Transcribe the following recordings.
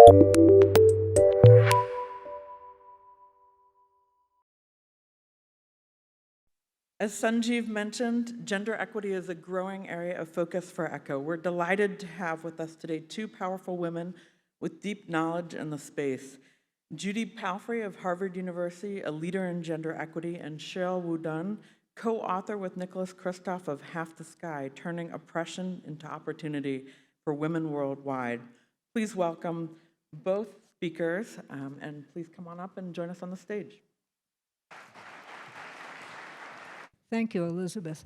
As Sanjeev mentioned, gender equity is a growing area of focus for ECHO. We're delighted to have with us today two powerful women with deep knowledge in the space. Judith Palfrey of Harvard University, a leader in gender equity, and Sheryl WuDunn, co-author with Nicholas Kristof of Half the Sky, Turning Oppression into Opportunity for Women Worldwide. Please welcome both speakers, and please come on up and join us on the stage. Thank you, Elizabeth.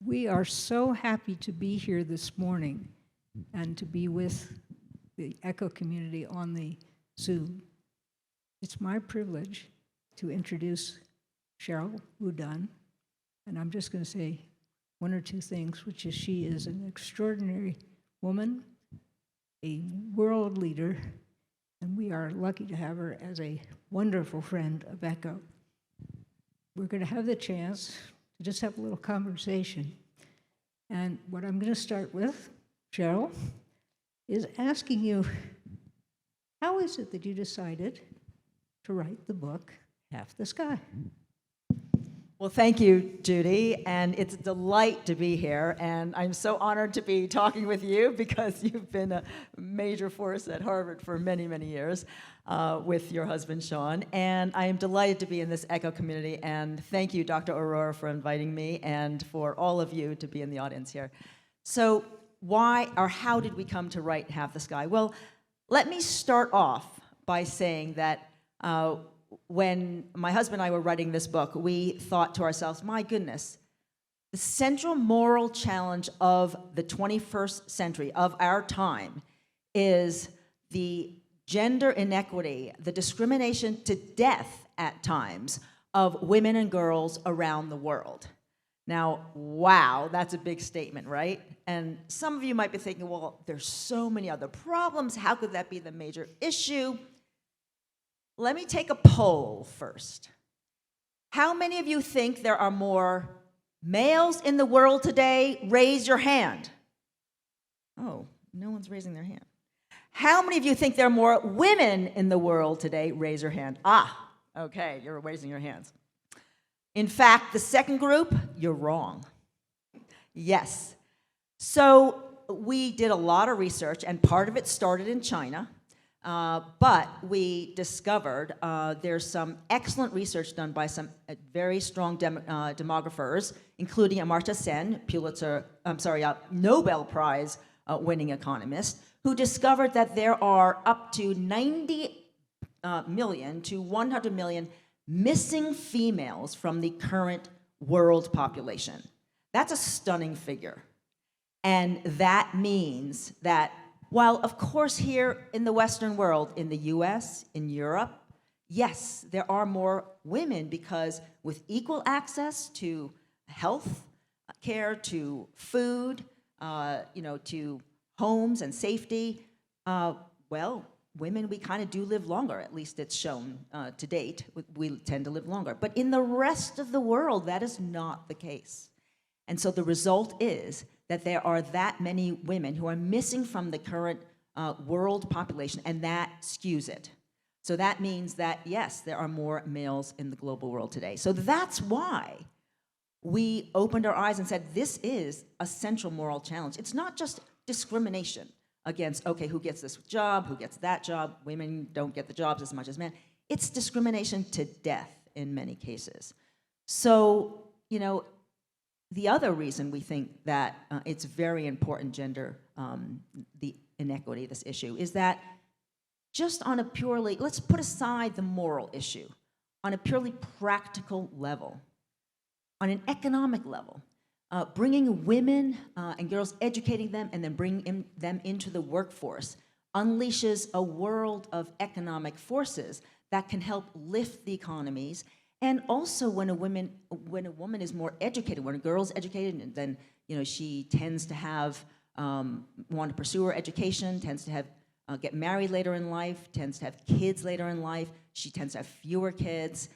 We are so happy to be here this morning and to be with the ECHO community on the Zoom. It's my privilege to introduce Sheryl WuDunn, and I'm just going to say one or two things, which is she is an extraordinary woman, a world leader, and we are lucky to have her as a wonderful friend of ECHO. We're going to have the chance to just have a little conversation. And what I'm going to start with, Sheryl, is asking you, how is it that you decided to write the book, Half the Sky? Well, thank you, Judy, and it's a delight to be here, and I'm so honored to be talking with you because you've been a major force at Harvard for many, many years with your husband, Sean, and I am delighted to be in this ECHO community, and thank you, Dr. Aurora, for inviting me, and for all of you to be in the audience here. So why or how did we come to write Half the Sky? Well, let me start off by saying that when my husband and I were writing this book, we thought to ourselves, my goodness, the central moral challenge of the 21st century, of our time, is the gender inequity, the discrimination to death at times of women and girls around the world. Now, wow, that's a big statement, right? And some of you might be thinking, well, there's so many other problems. How could that be the major issue? Let me take a poll first. How many of you think there are more males in the world today? Raise your hand. Oh, no one's raising their hand. How many of you think there are more women in the world today? Raise your hand. Ah, okay, you're raising your hands. In fact, the second group, you're wrong. Yes. So we did a lot of research, and part of it started in China. But we discovered there's some excellent research done by some very strong demographers, including Amartya Sen, Nobel Prize winning economist, who discovered that there are up to 90 million to 100 million missing females from the current world population. That's a stunning figure. And that means that while, of course, here in the Western world, in the US, in Europe, yes, there are more women because with equal access to health care, to food, to homes and safety, well, women, we kind of do live longer. At least it's shown to date. We tend to live longer. But in the rest of the world, that is not the case. And so the result is that there are that many women who are missing from the current world population, and that skews it. So that means that, yes, there are more males in the global world today. So that's why we opened our eyes and said, this is a central moral challenge. It's not just discrimination against, okay, who gets this job, who gets that job, women don't get the jobs as much as men. It's discrimination to death in many cases. So, the other reason we think that it's very important, the inequity, this issue, is that just on a purely, let's put aside the moral issue, on a purely practical level, on an economic level, bringing women and girls, educating them, and then bringing them into the workforce unleashes a world of economic forces that can help lift the economies. And also, when a woman is more educated, when a girl's educated, then she tends to have want to pursue her education, tends to have get married later in life, tends to have kids later in life. She tends to have fewer kids.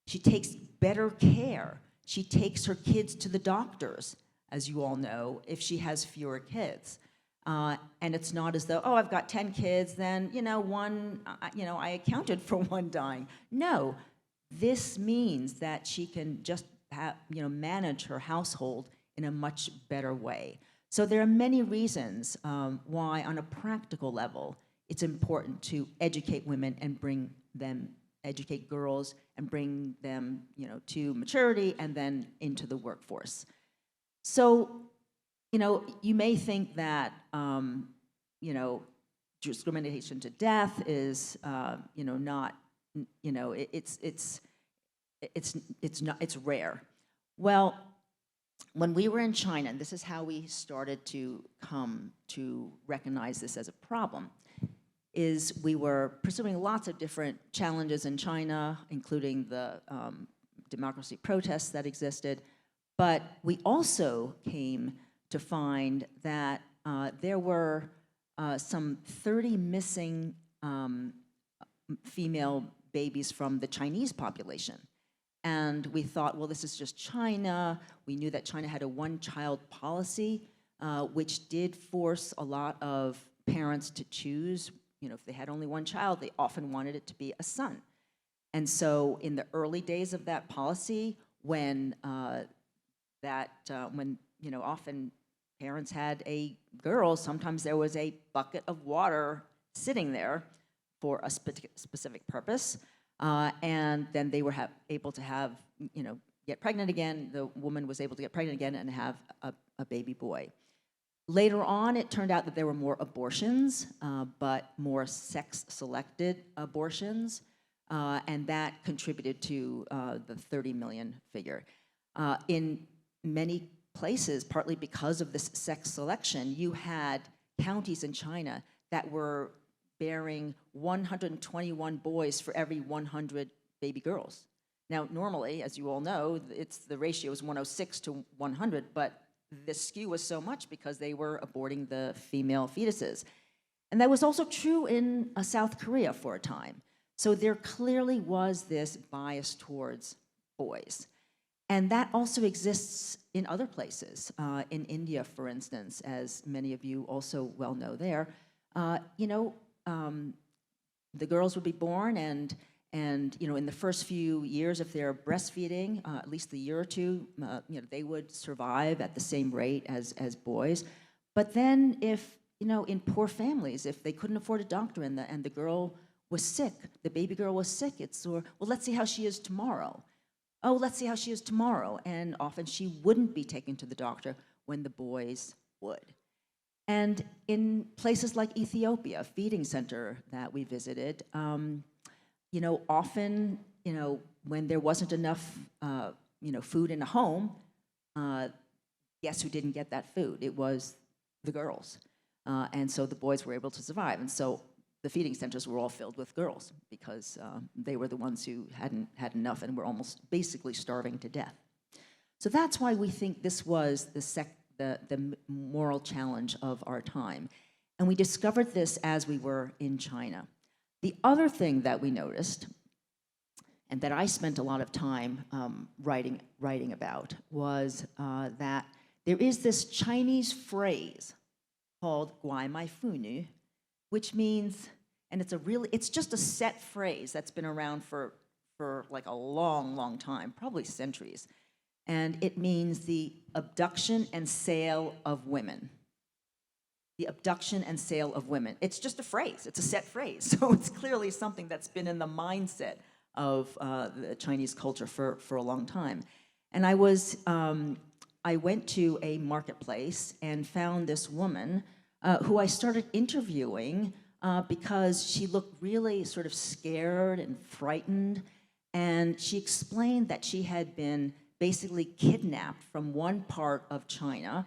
She takes better care. She takes her kids to the doctors, as you all know, if she has fewer kids. And it's not as though, oh, I've got 10 kids, then, I accounted for one dying. No, this means that she can just manage her household in a much better way. So there are many reasons why, on a practical level, it's important to educate women and educate girls and bring them, to maturity and then into the workforce. So, you may think that, discrimination to death is, not, it's rare. Well, when we were in China, and this is how we started to come to recognize this as a problem, is we were pursuing lots of different challenges in China, including the democracy protests that existed, but we also came to find that there were some 30 missing female babies from the Chinese population. And we thought, well, this is just China. We knew that China had a one-child policy, which did force a lot of parents to choose. If they had only one child, they often wanted it to be a son. And so in the early days of that policy, when often parents had a girl, sometimes there was a bucket of water sitting there for a specific purpose. And then they were able to get pregnant again. The woman was able to get pregnant again and have a baby boy. Later on, it turned out that there were more abortions, but more sex-selected abortions, and that contributed to the 30 million figure. In many places, partly because of this sex selection, you had counties in China that were bearing 121 boys for every 100 baby girls. Now, normally, as you all know, the ratio is 106 to 100, but the skew was so much because they were aborting the female fetuses. And that was also true in South Korea for a time. So there clearly was this bias towards boys. And that also exists in other places. In India, for instance, as many of you also well know there, the girls would be born and in the first few years, if they're breastfeeding, at least the year or two, they would survive at the same rate as boys. But then if, in poor families, if they couldn't afford a doctor and the girl was sick, the baby girl was sick, well, let's see how she is tomorrow. Oh, let's see how she is tomorrow. And often she wouldn't be taken to the doctor when the boys would. And in places like Ethiopia, a feeding center that we visited, often, when there wasn't enough, food in a home, guess who didn't get that food? It was the girls. And so the boys were able to survive. And so the feeding centers were all filled with girls because they were the ones who hadn't had enough and were almost basically starving to death. So that's why we think this was the moral challenge of our time. And we discovered this as we were in China. The other thing that we noticed, and that I spent a lot of time writing about, was that there is this Chinese phrase called "guai mai fu nu," which means, and it's just a set phrase that's been around for like a long, long time, probably centuries, and it means the abduction and sale of women. The abduction and sale of women. It's just a phrase. It's a set phrase. So it's clearly something that's been in the mindset of the Chinese culture for a long time. And I went to a marketplace and found this woman who I started interviewing because she looked really sort of scared and frightened. And she explained that she had been basically kidnapped from one part of China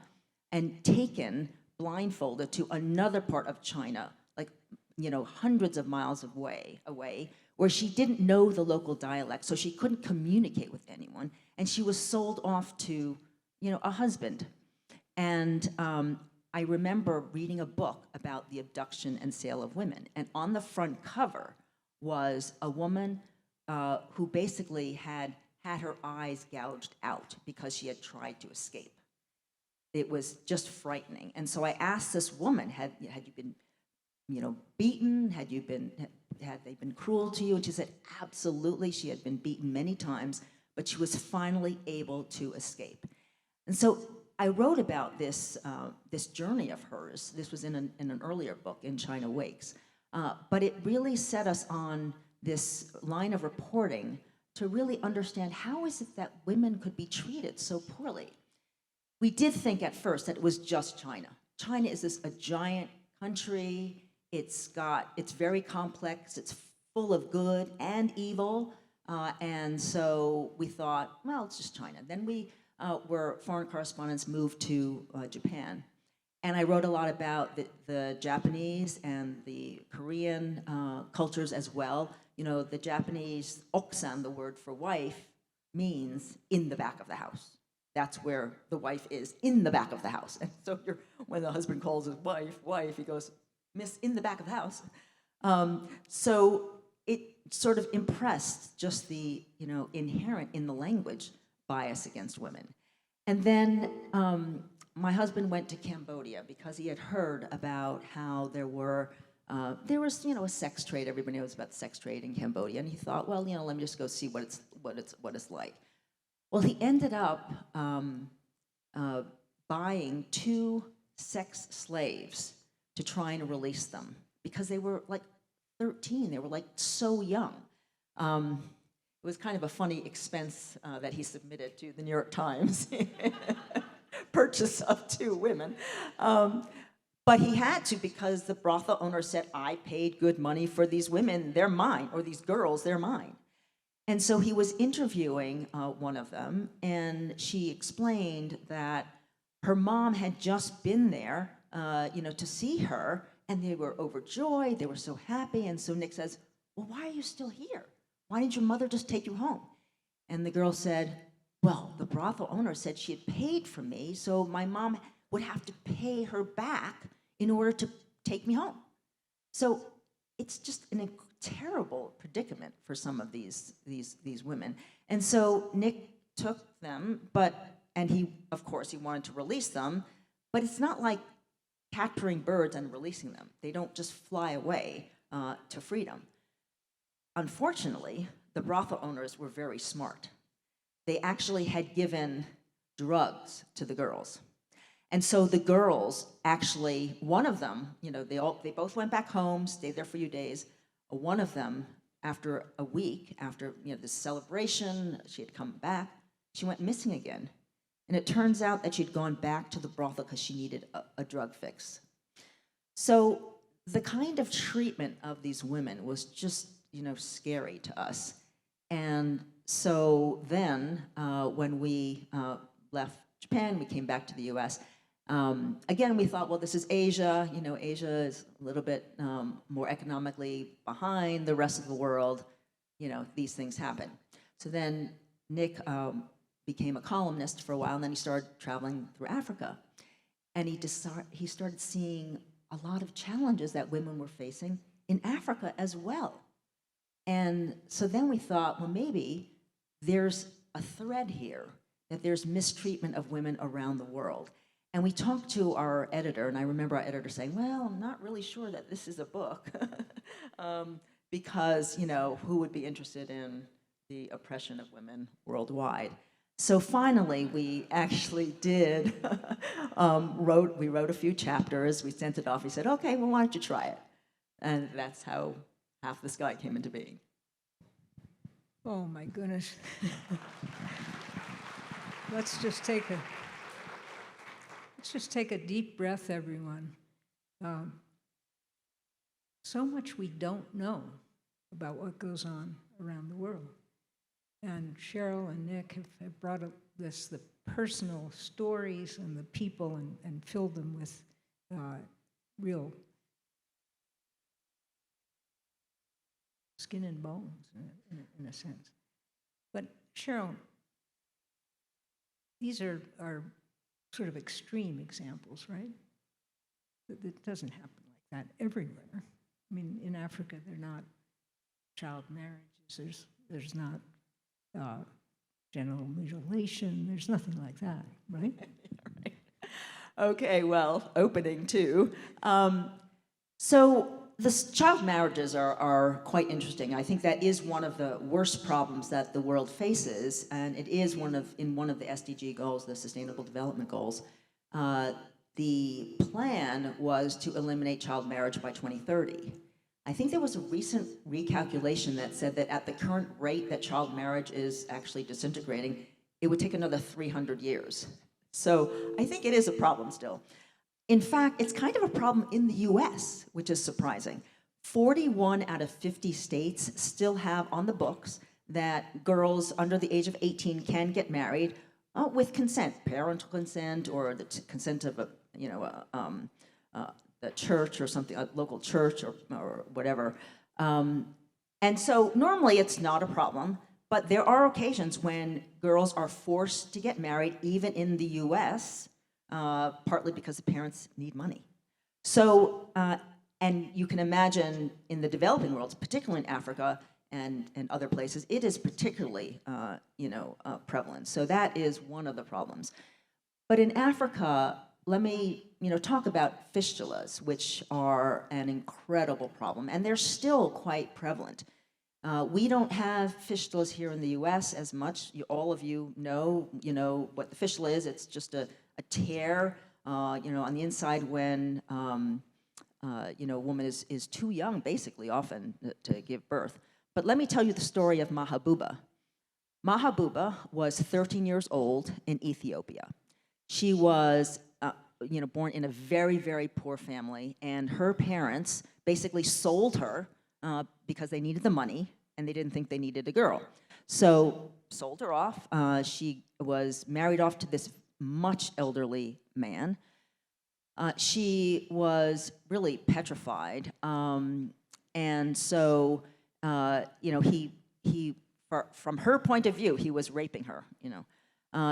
and taken blindfolded to another part of China, like, hundreds of miles away, where she didn't know the local dialect, so she couldn't communicate with anyone, and she was sold off to, a husband. And I remember reading a book about the abduction and sale of women, and on the front cover was a woman who basically had her eyes gouged out because she had tried to escape. it was just frightening. And so I asked this woman, had you been, beaten? Had they been cruel to you? And she said, absolutely. She had been beaten many times, but she was finally able to escape. And so I wrote about this journey of hers. This was in an earlier book, In China Wakes. But it really set us on this line of reporting to really understand how is it that women could be treated so poorly. We did think at first that it was just China. China is a giant country. It's very complex. It's full of good and evil. And so we thought, well, it's just China. Then we were foreign correspondents, moved to Japan. And I wrote a lot about the Japanese and the Korean cultures as well. The Japanese, oksan, the word for wife, means in the back of the house. That's where the wife is, in the back of the house. And so when the husband calls his wife, he goes, Miss, in the back of the house. So it sort of impressed just the, inherent in the language bias against women. And then my husband went to Cambodia because he had heard about how there was, a sex trade. Everybody knows about the sex trade in Cambodia, and he thought, well, let me just go see what it's like. Well, he ended up buying 2 sex slaves to try and release them because they were like 13. They were like so young. It was kind of a funny expense that he submitted to the New York Times. Purchase of 2 women. But he had to because the brothel owner said, I paid good money for these women, they're mine, or these girls, they're mine. And so he was interviewing one of them, and she explained that her mom had just been there, to see her, and they were overjoyed, they were so happy, and so Nick says, well, why are you still here? Why didn't your mother just take you home? And the girl said, well, the brothel owner said she had paid for me, so my mom would have to pay her back in order to take me home. So it's just a terrible predicament for some of these women. And so Nick took them, and he, of course, he wanted to release them, but it's not like capturing birds and releasing them. They don't just fly away to freedom. Unfortunately, the brothel owners were very smart. They actually had given drugs to the girls. And so the girls actually, one of them, they both went back home, stayed there for a few days. One of them, after a week, after this celebration, she had come back, she went missing again. And it turns out that she'd gone back to the brothel because she needed a drug fix. So the kind of treatment of these women was just, scary to us. And so then when we left Japan, we came back to the US. Again, we thought, well, this is Asia. Asia is a little bit more economically behind the rest of the world. These things happen. So then Nick became a columnist for a while, and then he started traveling through Africa. And he started seeing a lot of challenges that women were facing in Africa as well. And so then we thought, well, maybe there's a thread here, that there's mistreatment of women around the world. And we talked to our editor, and I remember our editor saying, well, I'm not really sure that this is a book, because, who would be interested in the oppression of women worldwide? So finally, we actually did, we wrote a few chapters, we sent it off, he said, okay, well, why don't you try it? And that's how Half the Sky came into being. Oh, my goodness. Let's just take a deep breath, everyone. So much we don't know about what goes on around the world. And Sheryl and Nick have brought up the personal stories and the people and filled them with real skin and bones, in a sense. But Sheryl, these are sort of extreme examples, right? It doesn't happen like that everywhere. I mean, in Africa, they're not child marriages. There's not genital mutilation. There's nothing like that, right? Right. Okay, well, opening too. So the child marriages are quite interesting. I think that is one of the worst problems that the world faces, and it is in one of the SDG goals, the Sustainable Development Goals. The plan was to eliminate child marriage by 2030. I think there was a recent recalculation that said that at the current rate that child marriage is actually disintegrating, it would take another 300 years. So I think it is a problem still. In fact, it's kind of a problem in the US, which is surprising. 41 out of 50 states still have on the books that girls under the age of 18 can get married with consent, parental consent, or the consent of the church or something, a local church or whatever. And so normally it's not a problem, but there are occasions when girls are forced to get married, even in the US, partly because the parents need money. So, and you can imagine in the developing world, particularly in Africa and other places, it is particularly, prevalent. So that is one of the problems. But in Africa, let me, talk about fistulas, which are an incredible problem, and they're still quite prevalent. We don't have fistulas here in the U.S. as much. All of you know, what the fistula is. It's just a tear, on the inside when, a woman is too young, basically, often to give birth. But let me tell you the story of Mahabuba. Mahabuba was 13 years old in Ethiopia. She was, born in a very, very poor family, and her parents basically sold her because they needed the money, and they didn't think they needed a girl. So sold her off. She was married off to this much elderly man. She was really petrified, and so he from her point of view, he was raping her.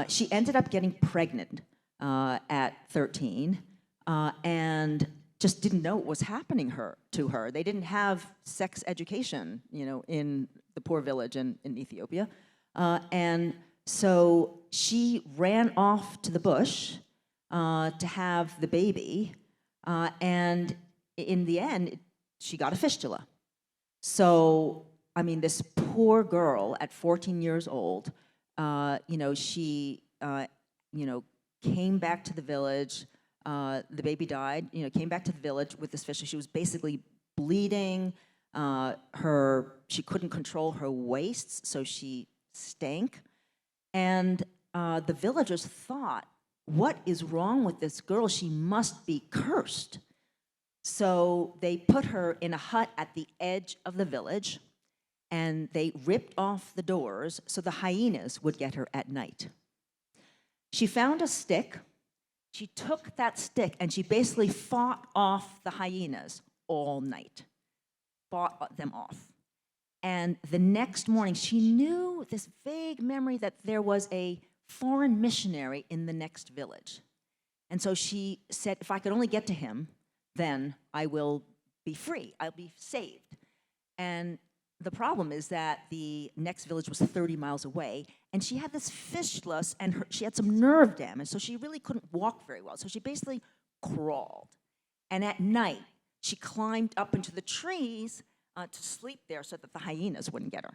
She ended up getting pregnant at 13, and just didn't know what was happening to her. They didn't have sex education, in the poor village in Ethiopia. And so she ran off to the bush to have the baby, and in the end, she got a fistula. So, this poor girl at 14 years old, she, came back to the village. The baby died, came back to the village with this fistula. She was basically bleeding. She couldn't control her waist, so she stank. And the villagers thought, what is wrong with this girl? She must be cursed. So they put her in a hut at the edge of the village, and they ripped off the doors so the hyenas would get her at night. She found a stick. She took that stick and she basically fought off the hyenas all night, fought them off. And the next morning, she knew this vague memory that there was a foreign missionary in the next village. And so she said, if I could only get to him, then I will be free, I'll be saved. And the problem is that the next village was 30 miles away, and she had this fistula, and she had some nerve damage, so she really couldn't walk very well. So she basically crawled. And at night, she climbed up into the trees to sleep there so that the hyenas wouldn't get her.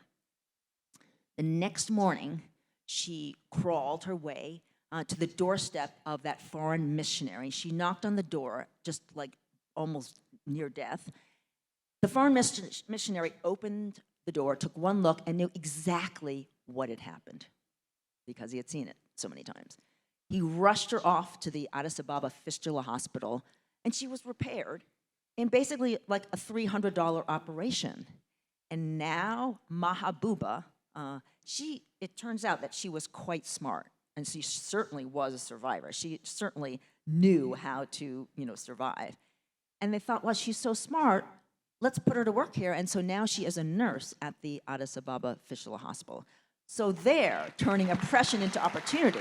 The next morning, she crawled her way to the doorstep of that foreign missionary. She knocked on the door, just like almost near death. The foreign missionary opened the door, took one look, and knew exactly what had happened because he had seen it so many times. He rushed her off to the Addis Ababa Fistula Hospital, and she was repaired in basically like a $300 operation. And now Mahabuba, it turns out that she was quite smart, and she certainly was a survivor. She certainly knew how to, survive. And they thought, well, she's so smart, let's put her to work here. And so now she is a nurse at the Addis Ababa Fistula Hospital. So they're turning oppression into opportunity.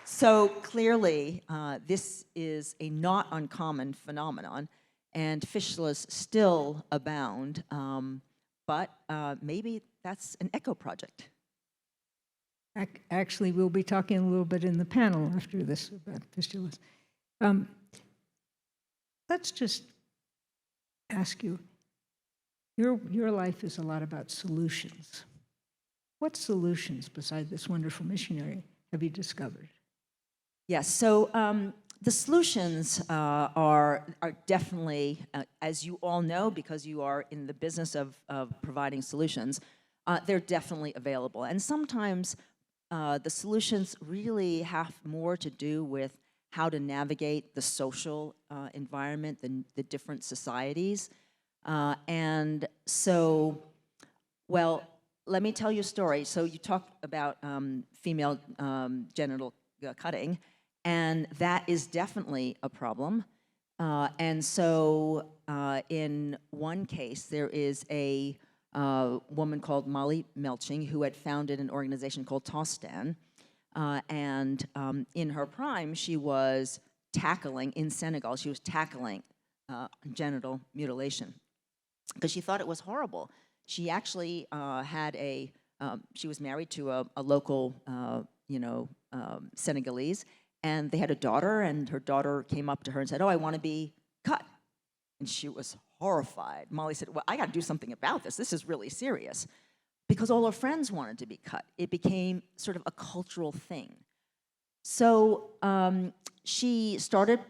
So clearly, this is a not uncommon phenomenon, and fistulas still abound, but maybe that's an echo project. Actually, we'll be talking a little bit in the panel after this about fistulas. Let's just ask you, your life is a lot about solutions. What solutions, beside this wonderful missionary, have you discovered? Yes, so the solutions are definitely, as you all know, because you are in the business of providing solutions, they're definitely available. And sometimes the solutions really have more to do with how to navigate the social environment, the different societies. And so, well, let me tell you a story. So you talked about female genital cutting, and that is definitely a problem. And so in one case, there is a woman called Molly Melching who had founded an organization called Tostan. And in her prime, she was tackling, in Senegal, she was tackling genital mutilation because she thought it was horrible. She actually she was married to a local, Senegalese, and they had a daughter, and her daughter came up to her and said, "Oh, I want to be cut." And she was horrified. Molly said, "Well, I got to do something about this. This is really serious." Because all her friends wanted to be cut. It became sort of a cultural thing. So she started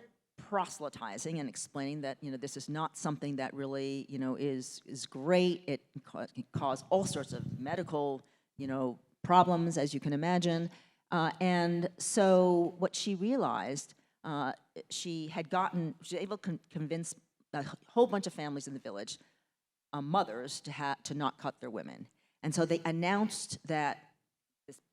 proselytizing and explaining that, this is not something that really, is great. It can cause all sorts of medical, problems, as you can imagine. And so what she realized, she was able to convince a whole bunch of families in the village, mothers, to not cut their women. And so they announced that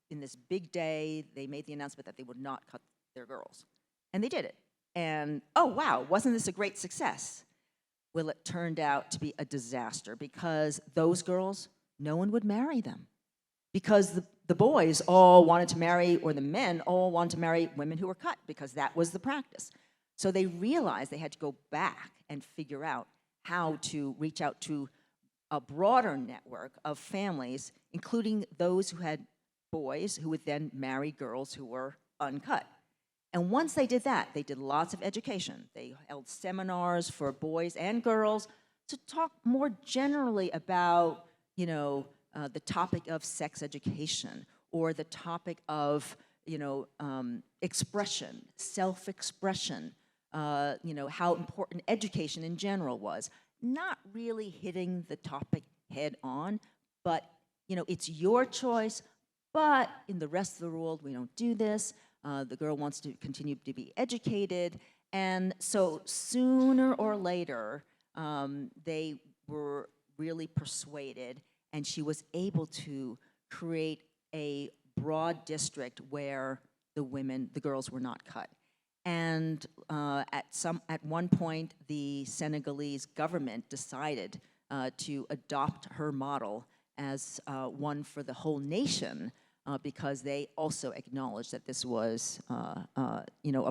in this big day, they made the announcement that they would not cut their girls. And they did it. And, oh, wow, wasn't this a great success? Well, it turned out to be a disaster because those girls, no one would marry them. Because the boys all wanted to marry, or the men all wanted to marry women who were cut because that was the practice. So they realized they had to go back and figure out how to reach out to a broader network of families, including those who had boys who would then marry girls who were uncut. And once they did that, they did lots of education. They held seminars for boys and girls to talk more generally about, the topic of sex education or the topic of, expression, self-expression, how important education in general was. Not really hitting the topic head on, but, it's your choice, but in the rest of the world, we don't do this. The girl wants to continue to be educated. And so sooner or later, they were really persuaded, and she was able to create a broad district where the girls were not cut. And at one point, the Senegalese government decided to adopt her model as one for the whole nation, because they also acknowledged that this was, a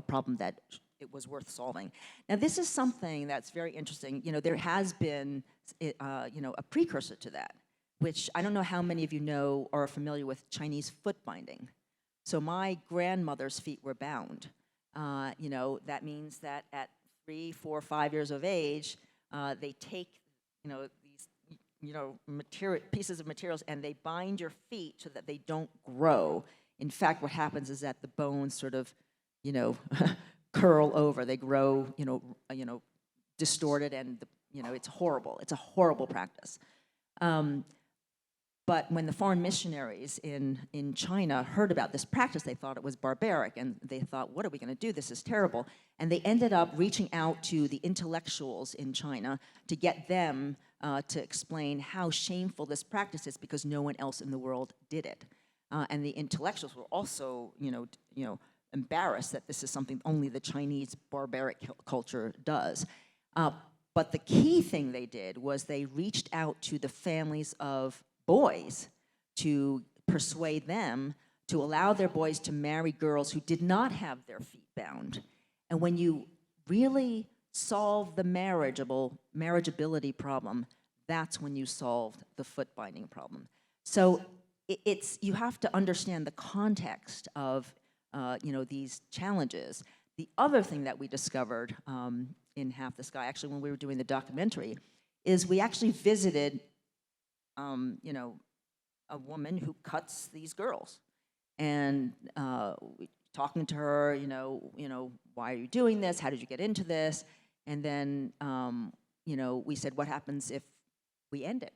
problem that it was worth solving. Now, this is something that's very interesting. There has been, a precursor to that, which I don't know how many of you know or are familiar with Chinese foot binding. So my grandmother's feet were bound. That means that at 3, 4, 5 years of age, they take, these, pieces of materials, and they bind your feet so that they don't grow. In fact, what happens is that the bones sort of, curl over. They grow, distorted, and it's horrible. It's a horrible practice. But when the foreign missionaries in China heard about this practice, they thought it was barbaric, and they thought, what are we going to do? This is terrible. And they ended up reaching out to the intellectuals in China to get them to explain how shameful this practice is, because no one else in the world did it. And the intellectuals were also, embarrassed that this is something only the Chinese barbaric culture does. But the key thing they did was they reached out to the families of boys to persuade them to allow their boys to marry girls who did not have their feet bound. And when you really solve the marriageability problem, that's when you solved the foot binding problem. So it's, you have to understand the context of, these challenges. The other thing that we discovered in Half the Sky, actually when we were doing the documentary, is we actually visited, a woman who cuts these girls. And talking to her, why are you doing this? How did you get into this? And then, we said, what happens if we end it?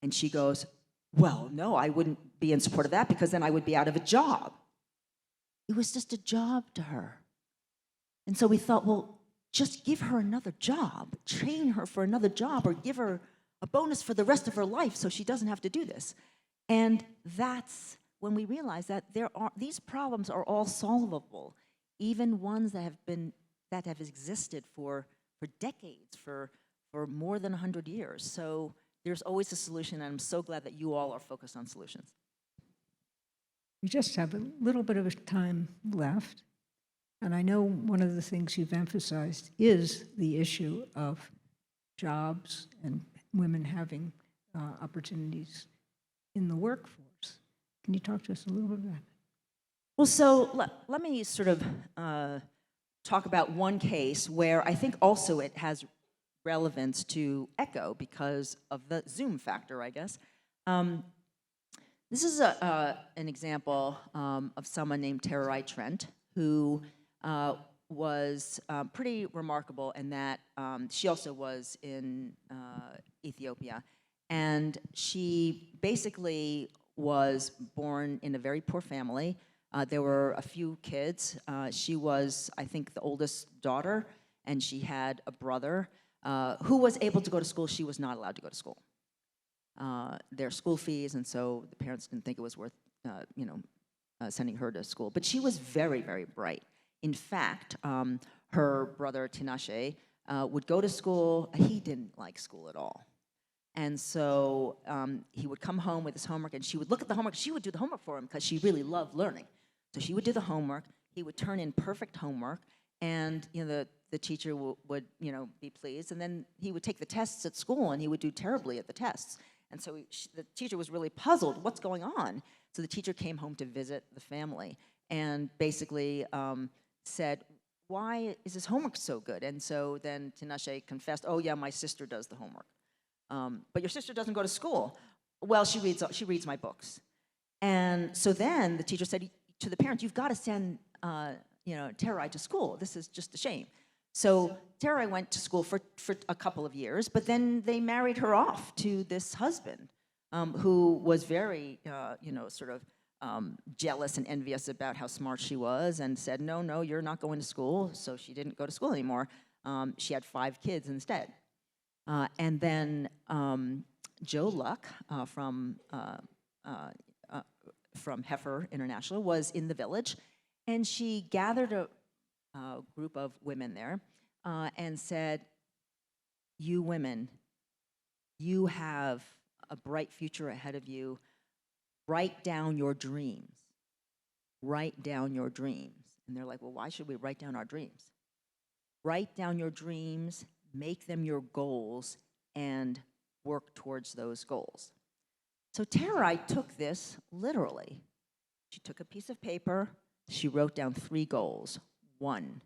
And she goes, well, no, I wouldn't be in support of that because then I would be out of a job. It was just a job to her. And so we thought, well, just give her another job, train her for another job, or give her a bonus for the rest of her life so she doesn't have to do this. And that's when we realized that these problems are all solvable, even ones that have existed for decades, for more than 100 years. So there's always a solution, and I'm so glad that you all are focused on solutions. We just have a little bit of time left. And I know one of the things you've emphasized is the issue of jobs and women having opportunities in the workforce. Can you talk to us a little bit about that? Well, so let me sort of talk about one case where I think also it has relevance to ECHO because of the Zoom factor, I guess. This is an example of someone named Tererai Trent, who was pretty remarkable in that she also was in Ethiopia. And she basically was born in a very poor family. There were a few kids. She was, I think, the oldest daughter, and she had a brother who was able to go to school. She was not allowed to go to school. Their school fees, and so the parents didn't think it was worth, sending her to school. But she was very, very bright. In fact, her brother Tinashe would go to school. He didn't like school at all. And so he would come home with his homework, and she would look at the homework. She would do the homework for him because she really loved learning. So she would do the homework. He would turn in perfect homework, and the teacher would be pleased. And then he would take the tests at school, and he would do terribly at the tests. And so the teacher was really puzzled. What's going on? So the teacher came home to visit the family and basically said, why is his homework so good? And so then Tinashe confessed, oh yeah, my sister does the homework. But your sister doesn't go to school. Well, she reads my books. And so then the teacher said to the parents, you've got to send Tererai to school. This is just a shame. So Tererai went to school for a couple of years, but then they married her off to this husband who was very, jealous and envious about how smart she was, and said, no, you're not going to school. So she didn't go to school anymore. She had 5 kids instead. And then Joe Luck from Heifer International was in the village, and she gathered a group of women there and said, you women, you have a bright future ahead of you. Write down your dreams. Write down your dreams. And they're like, well, why should we write down our dreams? Write down your dreams, make them your goals, and work towards those goals. So Tererai took this literally. She took a piece of paper, she wrote down 3 goals. 1,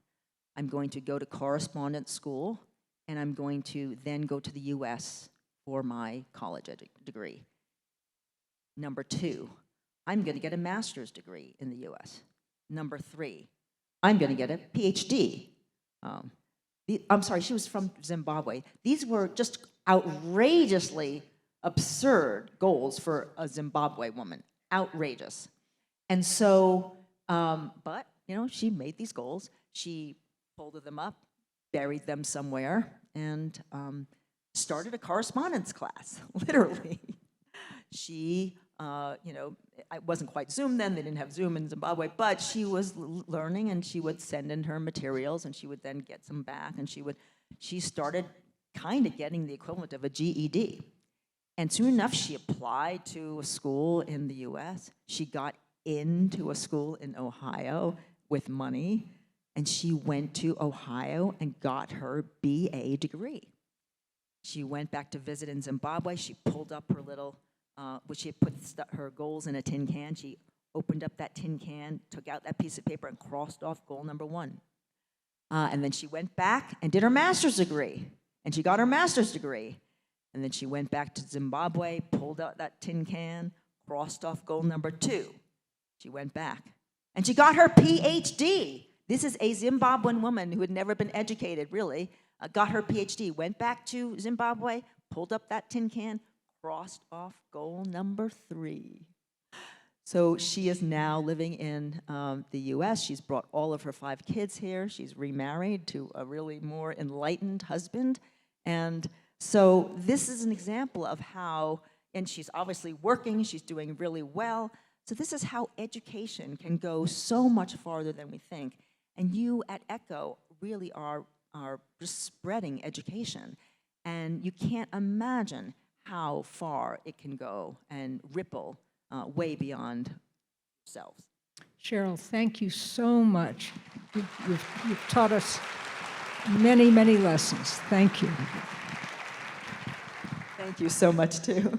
I'm going to go to correspondence school, and I'm going to then go to the US for my college degree. Number 2, I'm going to get a master's degree in the US. Number 3, I'm going to get a PhD. I'm sorry, she was from Zimbabwe. These were just outrageously absurd goals for a Zimbabwe woman. Outrageous. And so, but, she made these goals. She folded them up, buried them somewhere, and started a correspondence class, literally. She, it wasn't quite Zoom then. They didn't have Zoom in Zimbabwe, but she was learning, and she would send in her materials, and she would then get some back, and she started kind of getting the equivalent of a GED. And soon enough, she applied to a school in the US. She got into a school in Ohio with money, and she went to Ohio and got her BA degree. She went back to visit in Zimbabwe. She pulled up her little which she had put her goals in a tin can. She opened up that tin can, took out that piece of paper, and crossed off goal number 1. And then she went back and did her master's degree. And she got her master's degree. And then she went back to Zimbabwe, pulled out that tin can, crossed off goal number 2. She went back. And she got her PhD. This is a Zimbabwean woman who had never been educated, really, got her PhD, went back to Zimbabwe, pulled up that tin can, crossed off goal number 3. So she is now living in the US. She's brought all of her 5 kids here. She's remarried to a really more enlightened husband. And so this is an example of how, and she's obviously working, she's doing really well. So this is how education can go so much farther than we think. And you at ECHO really are just spreading education. And you can't imagine how far it can go and ripple way beyond yourselves. Sheryl, thank you so much. You've taught us many, many lessons. Thank you. Thank you so much, too.